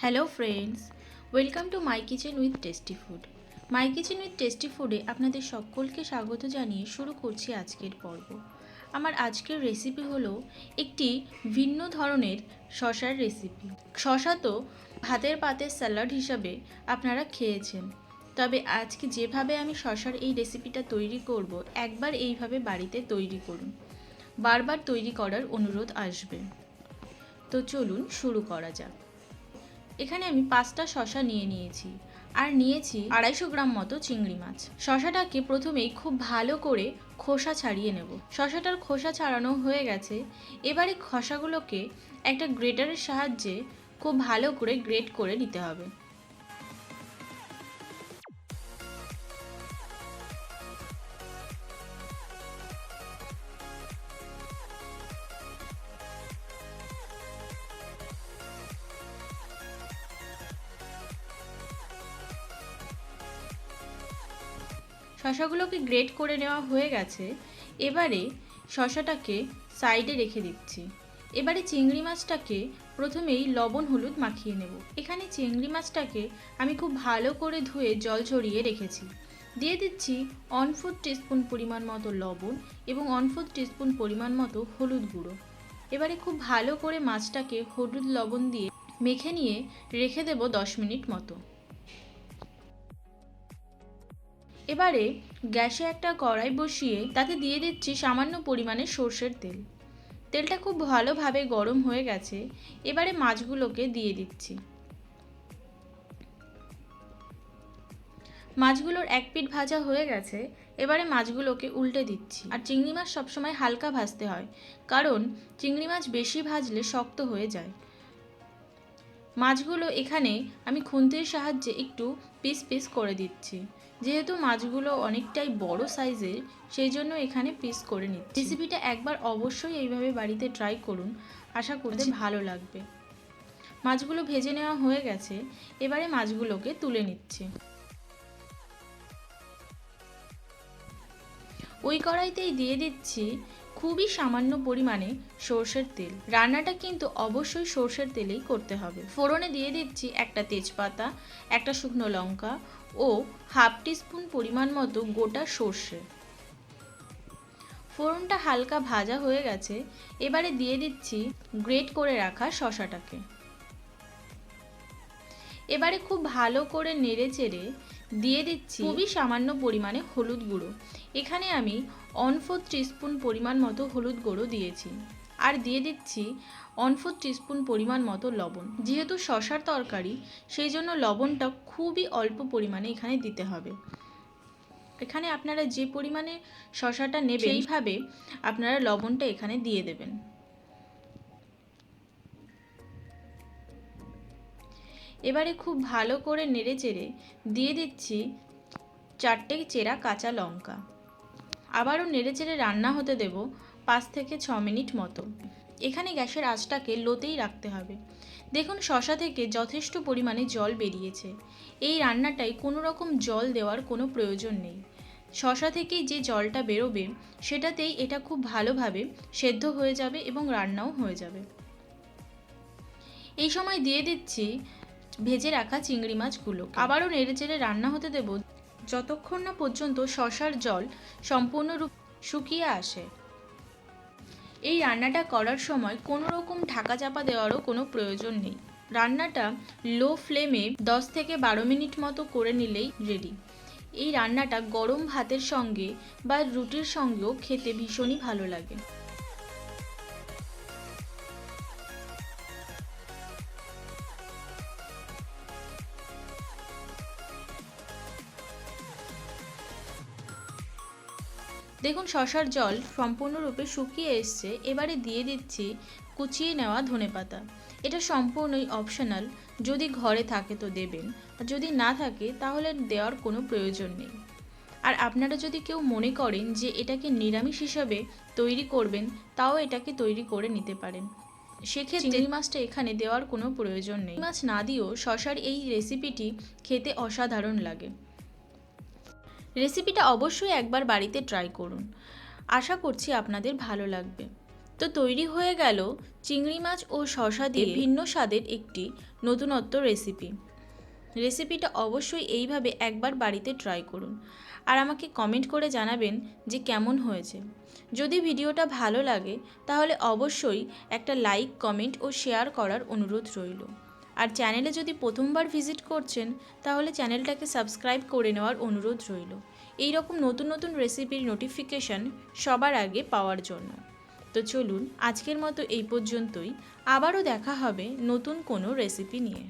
Hello friends, welcome to my kitchen with tasty food. My kitchen with tasty ফুডে আপনাদের সকলকে স্বাগত জানিয়ে শুরু করছি আজকের পর্ব। আমার আজকের রেসিপি হলো একটি ভিন্ন ধরনের শশার রেসিপি। শশা তো ভাতের পাতের স্যালাড হিসাবে আপনারা খেয়েছেন, তবে আজকে যেভাবে আমি শশার এই রেসিপিটা তৈরি করব, একবার এইভাবে বাড়িতে তৈরি করুন, বারবার তৈরি করার অনুরোধ আসবে। তো চলুন শুরু করা যাক। এখানে আমি 5টা শশা নিয়েছি আর নিয়েছি 250 গ্রাম মতো চিংড়ি মাছ। শশাটাকে প্রথমেই খুব ভালো করে খোসা ছাড়িয়ে নেব। শশাটার খোসা ছাড়ানো হয়ে গেছে। এবারে খোসাগুলোকে একটা গ্রেটারের সাহায্যে খুব ভালো করে গ্রেট করে নিতে হবে। শশাগুলোকে গ্রেট করে নেওয়া হয়ে গেছে। এবারে শশাটাকে সাইডে রেখে দিচ্ছি। এবারে চিংড়ি মাছটাকে প্রথমেই লবণ হলুদ মাখিয়ে নেব। এখানে চিংড়ি মাছটাকে আমি খুব ভালো করে ধুয়ে জল ঝরিয়ে রেখেছি। দিয়ে দিচ্ছি 1/4 টিস্পুন পরিমাণ মতো লবণ এবং 1/4 টিস্পুন পরিমাণ মতো হলুদ গুঁড়ো। এবারে খুব ভালো করে মাছটাকে হলুদ লবণ দিয়ে মেখে নিয়ে রেখে দেব 10 মিনিট মতো। এবারে গ্যাসে একটা কড়াই বসিয়ে তাতে দিয়ে দিচ্ছি সামান্য পরিমাণে সর্ষের তেল। তেলটা খুব ভালোভাবে গরম হয়ে গেছে। এবারে মাছগুলোকে দিয়ে দিচ্ছি। মাছগুলোর এক পিঠ ভাজা হয়ে গেছে। এবারে মাছগুলোকে উল্টে দিচ্ছি। আর চিংড়ি মাছ সবসময় হালকা ভাজতে হয়, কারণ চিংড়ি মাছ বেশি ভাজলে শক্ত হয়ে যায়। মাছগুলো এখানে আমি খুন্তির সাহায্যে একটু পিস পিস করে দিচ্ছি। যেহেতু মাছগুলো অনেকটাই বড় সাইজের, সেই জন্য এখানে পিস করে নিচ্ছি। রেসিপিটা একবার অবশ্যই এইভাবে বাড়িতে ট্রাই করুন, আশা করতে ভালো লাগবে। মাছগুলো ভেজে নেওয়া হয়ে গেছে। এবারে মাছগুলোকে তুলে নিচ্ছি। ওই কড়াইতেই দিয়ে দিচ্ছি খুবই সামান্য পরিমাণে সর্ষের তেল। রান্নাটা কিন্তু অবশ্যই সর্ষের তেলেই করতে হবে। ফোড়নে দিয়ে দিচ্ছি একটা তেজপাতা, একটা শুকনো লঙ্কা ও 1/2 টিস্পুন পরিমাণ মতো গোটা সর্ষে। ফোড়নটা হালকা ভাজা হয়ে গেছে। এবারে দিয়ে দিচ্ছি গ্রেট করে রাখা শশাটাকে। এবারে খুব ভালো করে নেড়ে চেড়ে দিয়ে দিচ্ছি খুবই সামান্য পরিমাণে হলুদ গুঁড়ো। এখানে আমি 1/4 টিস্পুন পরিমাণ মতো হলুদ গুঁড়ো দিয়েছি। আর দিয়ে দিচ্ছি 1/4 টিস্পুন পরিমাণ মতো লবণ। যেহেতু শশার তরকারি, সেই জন্য লবণটা খুবই অল্প পরিমাণে এখানে দিতে হবে। এখানে আপনারা যে পরিমাণে শশাটা নেবেন সেইভাবে আপনারা লবণটা এখানে দিয়ে দেবেন। এবারে খুব ভালো করে নেড়ে চেড়ে দিয়ে দিচ্ছি 4টে চেরা কাঁচা লঙ্কা। আবারও নেড়ে চেড়ে রান্না হতে দেব 5 থেকে 6 মিনিট মতো। এখানে গ্যাসের আঁচটাকে লোতেই রাখতে হবে। দেখুন শশা থেকে যথেষ্ট পরিমাণে জল বেরিয়েছে। এই রান্নাটায় কোনো রকম জল দেওয়ার কোনো প্রয়োজন নেই। শশা থেকেই যে জলটা বেরোবে, সেটাতেই এটা খুব ভালোভাবে সেদ্ধ হয়ে যাবে এবং রান্নাও হয়ে যাবে। এই সময় দিয়ে দিচ্ছি ভেজে রাখা চিংড়ি মাছগুলো। আবারও নেড়েচেড়ে রান্না হতে দেব যতক্ষণ না পর্যন্ত শশার জল সম্পূর্ণরূপে শুকিয়ে আসে। এই রান্নাটা করার সময় কোনো রকম ঢাকা চাপা দেওয়ারও কোনো প্রয়োজন নেই। রান্নাটা লো ফ্লেমে 10 থেকে 12 মিনিট মতো করে নিলেই রেডি। এই রান্নাটা গরম ভাতের সঙ্গে বা রুটির সঙ্গেও খেতে ভীষণই ভালো লাগে। দেখুন শশার জল সম্পূর্ণরূপে শুকিয়ে এসছে। এবারে দিয়ে দিচ্ছি কুচিয়ে নেওয়া ধনেপাতা। এটা সম্পূর্ণই অপশনাল, যদি ঘরে থাকে তো দেবেন, আর যদি না থাকে তাহলে দেওয়ার কোনো প্রয়োজন নেই। আর আপনারা যদি কেউ মনে করেন যে এটাকে নিরামিষ হিসাবে তৈরি করবেন, তাও এটাকে তৈরি করে নিতে পারেন। সেক্ষেত্রে চিংড়ি মাছটা এখানে দেওয়ার কোনো প্রয়োজন নেই। মাছ না দিয়েও শশার এই রেসিপিটি খেতে অসাধারণ লাগে। রেসিপিটা অবশ্যই একবার বাড়িতে ট্রাই করুন, আশা করছি আপনাদের ভালো লাগবে। তো তৈরি হয়ে গেল চিংড়ি মাছ ও শসা দিয়ে ভিন্ন স্বাদের একটি নতুনত্ব রেসিপি। রেসিপিটা অবশ্যই এইভাবে একবার বাড়িতে ট্রাই করুন আর আমাকে কমেন্ট করে জানাবেন যে কেমন হয়েছে। যদি ভিডিওটা ভালো লাগে তাহলে অবশ্যই একটা লাইক, কমেন্ট ও শেয়ার করার অনুরোধ রইল। আর চ্যানেলে যদি প্রথমবার ভিজিট করছেন তাহলে চ্যানেলটাকে সাবস্ক্রাইব করে নেওয়ার অনুরোধ রইল এই রকম নতুন নতুন রেসিপির নোটিফিকেশান সবার আগে পাওয়ার জন্য। তো চলুন আজকের মতো এই পর্যন্তই, আবারও দেখা হবে নতুন কোনো রেসিপি নিয়ে।